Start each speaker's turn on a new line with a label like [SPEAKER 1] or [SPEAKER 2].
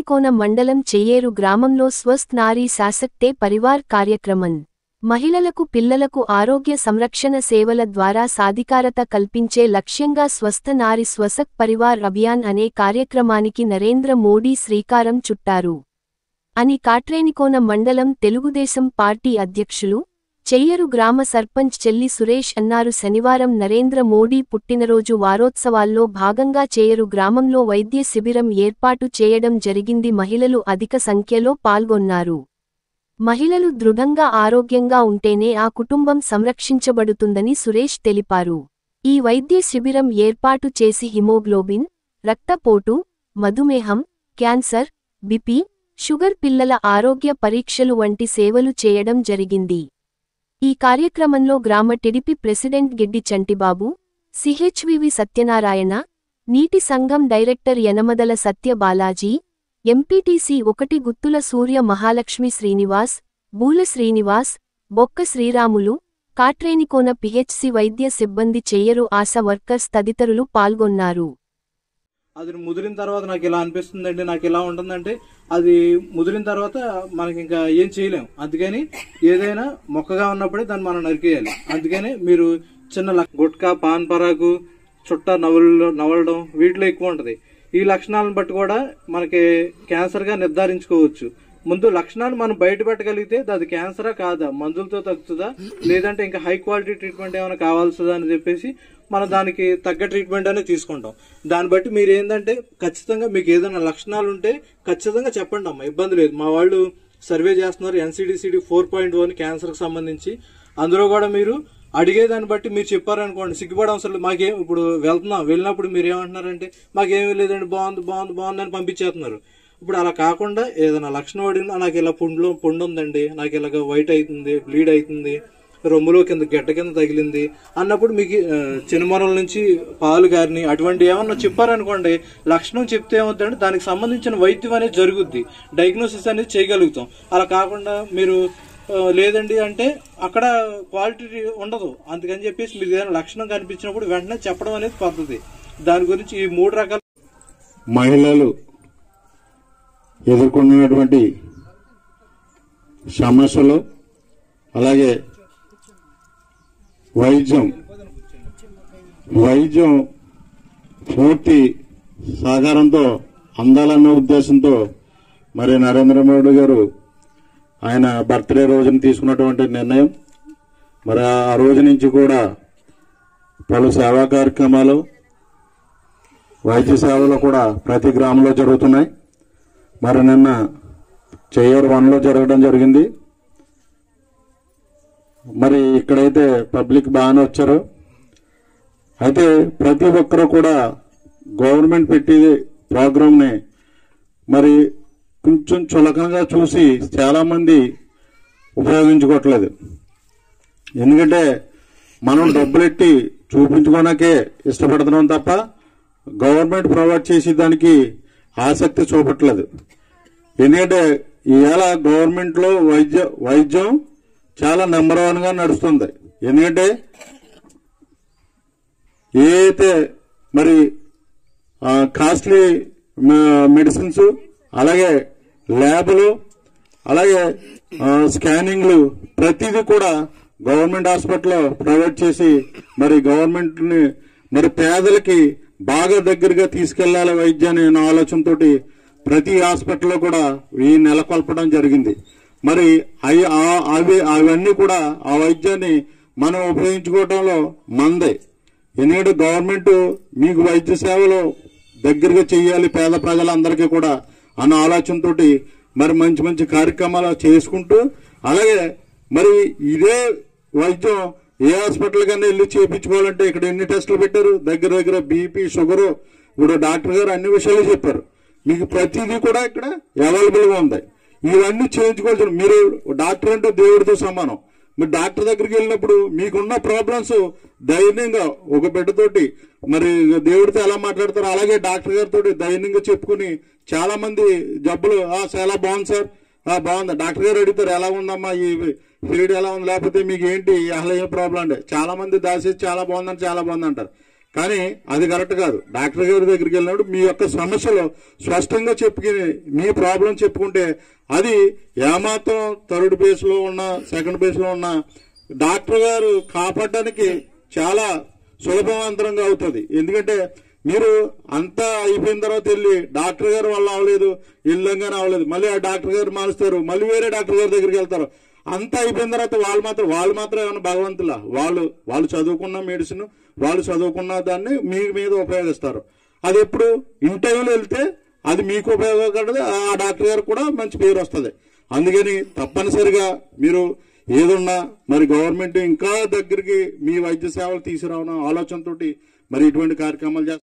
[SPEAKER 1] కాట్రేనికోన మండలం చెయ్యేరు గ్రామంలో స్వస్థ్ నారీ శాసక్తే పరివార్ కార్యక్రమం మహిళలకు పిల్లలకు ఆరోగ్య సంరక్షణ సేవల ద్వారా సాధికారత కల్పించే లక్ష్యంగా స్వస్థ నారి స్వసక్ పరివార్ అభియాన్ అనే కార్యక్రమానికి నరేంద్ర మోడీ శ్రీకారం చుట్టారు అని కాట్రేనికోన మండలం తెలుగుదేశం పార్టీ అధ్యక్షులు చెయ్యేరు గ్రామ సర్పంచ్ చెల్లి సురేష్ అన్నారు. శనివారం నరేంద్ర మోడీ పుట్టినరోజు వారోత్సవాల్లో భాగంగా చెయ్యేరు గ్రామంలో వైద్య శిబిరం ఏర్పాటు చేయడం జరిగింది. మహిళలు అధిక సంఖ్యలో పాల్గొన్నారు. మహిళలు దృఢంగా ఆరోగ్యంగా ఉంటేనే ఆ కుటుంబం సంరక్షించబడుతుందని సురేష్ తెలిపారు. ఈ వైద్య శిబిరం ఏర్పాటు చేసి హిమోగ్లోబిన్, రక్తపోటు, మధుమేహం, క్యాన్సర్, బీపీ, షుగర్, పిల్లల ఆరోగ్య పరీక్షలు వంటి సేవలు చేయడం జరిగింది. ఈ కార్యక్రమంలో గ్రామ TDP president Giddi Chantibabu, CHVV Satyanarayana, నీటి సంఘం డైరెక్టర్ యనమదల సత్య బాలాజీ, ఎంపీటీసీ 1 గుత్తుల సూర్య మహాలక్ష్మి శ్రీనివాస్, బూల శ్రీనివాస్, బొక్క శ్రీరాములు, కాట్రేనికోన పిహెచ్సి వైద్య సిబ్బంది చెయ్యేరు ఆశా వర్కర్స్ తదితరులు పాల్గొన్నారు.
[SPEAKER 2] అది ముదిరిన తర్వాత నాకు ఇలా అనిపిస్తుందండి, నాకు ఇలా ఉంటుందంటే అది ముదిరిన తర్వాత మనకి ఇంకా ఏం చేయలేం. అందుకని ఏదైనా మొక్కగా ఉన్నప్పుడే దాన్ని మనం నరికేయాలి. అందుకని మీరు చిన్న గుట్కా, పాన్ పరాకు, చుట్ట నవలడం వీటిలో ఎక్కువ ఉంటది. ఈ లక్షణాలను బట్టి కూడా మనకి క్యాన్సర్ గా నిర్ధారించుకోవచ్చు. ముందు లక్షణాలు మనం బయట పెట్టగలిగితే అది క్యాన్సరా కాదా, మందులతో తగ్గుతుందా, లేదంటే ఇంకా హై క్వాలిటీ ట్రీట్మెంట్ ఏమైనా కావాల్సిందా అని చెప్పేసి మనం దానికి తగ్గ ట్రీట్మెంట్ అనేది తీసుకుంటాం. దాన్ని బట్టి మీరు ఏంటంటే ఖచ్చితంగా మీకు ఏదైనా లక్షణాలు ఉంటే ఖచ్చితంగా చెప్పండి అమ్మా, ఇబ్బంది లేదు. మా వాళ్ళు సర్వే చేస్తున్నారు NCD-CD 4.1 క్యాన్సర్ కి సంబంధించి. అందులో కూడా మీరు అడిగేదాన్ని బట్టి మీరు చెప్పారనుకోండి, సిగ్గుపడే అవసరం లేదు. మాకేం ఇప్పుడు వెళ్ళినప్పుడు మీరు ఏమంటున్నారంటే మాకేమీ లేదండి, బాగుంది అని పంపించేస్తున్నారు. ఇప్పుడు అలా కాకుండా ఏదైనా లక్షణం అడిగినా నాకు ఇలా పుండు ఉందండి, నాకు ఇలాగ వైట్ అవుతుంది, బ్లీడ్ అవుతుంది, రొమ్ములో కింద గడ్డ కింద తగిలింది అన్నప్పుడు మీకు చిన్నమొరల నుంచి పాలు గారిని అటువంటి ఏమన్నా చెప్పారనుకోండి, లక్షణం చెప్తే ఏమవుతుందంటే దానికి సంబంధించిన వైద్యం అనేది జరుగుద్ది, డయాగ్నోసిస్ అనేది చేయగలుగుతాం. అలా కాకుండా మీరు లేదండి అంటే అక్కడ క్వాలిటీ ఉండదు. అందుకని చెప్పేసి మీకు ఏదైనా లక్షణం కనిపించినప్పుడు వెంటనే చెప్పడం అనేది పద్ధతి. దాని గురించి ఈ 3 రకాల
[SPEAKER 3] మహిళలు ఎదుర్కొన్నటువంటి సమస్యలు, అలాగే వైద్యం పూర్తి సహకారంతో అందాలన్న ఉద్దేశంతో మరి నరేంద్ర మోడీ గారు ఆయన బర్త్డే రోజున తీసుకున్నటువంటి నిర్ణయం, మరి ఆ రోజు నుంచి కూడా పలు సేవా కార్యక్రమాలు, వైద్య సేవలు కూడా ప్రతి గ్రామంలో జరుగుతున్నాయి. మరి నిన్న చెయ్యేరు 1లో జరగడం జరిగింది. మరి ఇక్కడైతే పబ్లిక్ బాగానే వచ్చారు. అయితే ప్రతి ఒక్కరూ కూడా గవర్నమెంట్ పెట్టి ప్రోగ్రామ్ని మరి కొంచెం చులకనగా చూసి చాలా మంది ఉపయోగించుకోవట్లేదు. ఎందుకంటే మనం డబ్బులెట్టి చూపించుకోవడానికే ఇష్టపడుతున్నాం తప్ప గవర్నమెంట్ ప్రొవైడ్ చేసే దానికి ఆసక్తి చూపట్లేదు. ఎందుకంటే ఈవేళ గవర్నమెంట్లో వైద్యం చాలా నెంబర్ 1గా నడుస్తుంది. ఎందుకంటే ఏదైతే మరి కాస్ట్లీ మెడిసిన్స్, అలాగే ల్యాబ్లు, అలాగే స్కానింగ్లు ప్రతిదీ కూడా గవర్నమెంట్ హాస్పిటల్లో ప్రొవైడ్ చేసి మరి గవర్నమెంట్ని మరి పేదలకి బాగా దగ్గరగా తీసుకెళ్లాలి వైద్యాన్ని అనే ఆలోచనతోటి ప్రతి హాస్పిటల్లో కూడా ఈ నెలకొల్పడం జరిగింది. మరి అవన్నీ కూడా ఆ వైద్యాన్ని మనం ఉపయోగించుకోవడంలో మందే. ఎందుకంటే గవర్నమెంట్ మీకు వైద్య సేవలు దగ్గరగా చేయాలి పేద ప్రజలందరికీ కూడా అన్న ఆలోచనతోటి మరి మంచి మంచి కార్యక్రమాలు చేసుకుంటూ, అలాగే మరి ఇదే వైద్యం ఏ హాస్పిటల్ కన్నా వెళ్ళి చేయించుకోవాలంటే ఇక్కడ ఎన్ని టెస్టులు పెట్టారు, దగ్గర బీపీ, షుగరు, ఇప్పుడు డాక్టర్ గారు అన్ని విషయాలు చెప్పారు. మీకు ప్రతిదీ కూడా ఇక్కడ అవైలబుల్ గా ఉంది. ఇవన్నీ చేయించుకోవాల్సిన మీరు డాక్టర్ అంటే దేవుడితో సమానం. మీరు డాక్టర్ దగ్గరికి వెళ్ళినప్పుడు మీకున్న ప్రాబ్లమ్స్ ధైర్యంగా ఒక బిడ్డతోటి మరి దేవుడితో ఎలా మాట్లాడతారో అలాగే డాక్టర్ గారితో ధైర్యంగా చెప్పుకుని చాలా మంది జబ్బులు చాలా బాగుంది సార్, బాగుంది. డాక్టర్ గారు అడుగుతారు ఎలా ఉందమ్మా ఈ ఫీడ్ ఎలా ఉంది, లేకపోతే మీకు ఏంటి అసలు ఏ ప్రాబ్లం అంటే చాలా మంది దాసేసి చాలా బాగుందని అంటారు. కానీ అది కరెక్ట్ కాదు. డాక్టర్ గారి దగ్గరికి వెళ్ళినప్పుడు మీ యొక్క సమస్యలు స్పష్టంగా చెప్పుకుని మీ ప్రాబ్లం చెప్పుకుంటే అది ఏమాత్రం థర్డ్ బేస్ లో ఉన్న సెకండ్ బేస్ లో ఉన్న డాక్టర్ గారు కాపాడడానికి చాలా సులభవంతరంగా అవుతుంది. ఎందుకంటే మీరు అంతా అయిపోయిన తర్వాత వెళ్ళి డాక్టర్ గారు వల్ల అవ్వలేదు, ఇల్లంగానే అవ్వలేదు, మళ్ళీ ఆ డాక్టర్ గారు మారుస్తారు, మళ్ళీ వేరే డాక్టర్ గారి దగ్గరికి వెళ్తారు. అంతా అయిపోయిన తర్వాత వాళ్ళు మాత్రం ఏమన్నా భగవంతులా? వాళ్ళు చదువుకున్న మెడిసిన్, వాళ్ళు చదువుకున్న దాన్ని మీ మీద ఉపయోగిస్తారు. అది ఎప్పుడు ఇన్ టైంలో వెళ్తే అది మీకు ఉపయోగపడదు, ఆ డాక్టర్ గారు కూడా మంచి పేరు వస్తుంది. అందుకని తప్పనిసరిగా మీరు ఏదున్నా మరి గవర్నమెంట్ ఇంకా దగ్గరికి మీ వైద్య సేవలు తీసుకురావడం ఆలోచనతోటి మరి ఇటువంటి కార్యక్రమాలు చేస్తారు.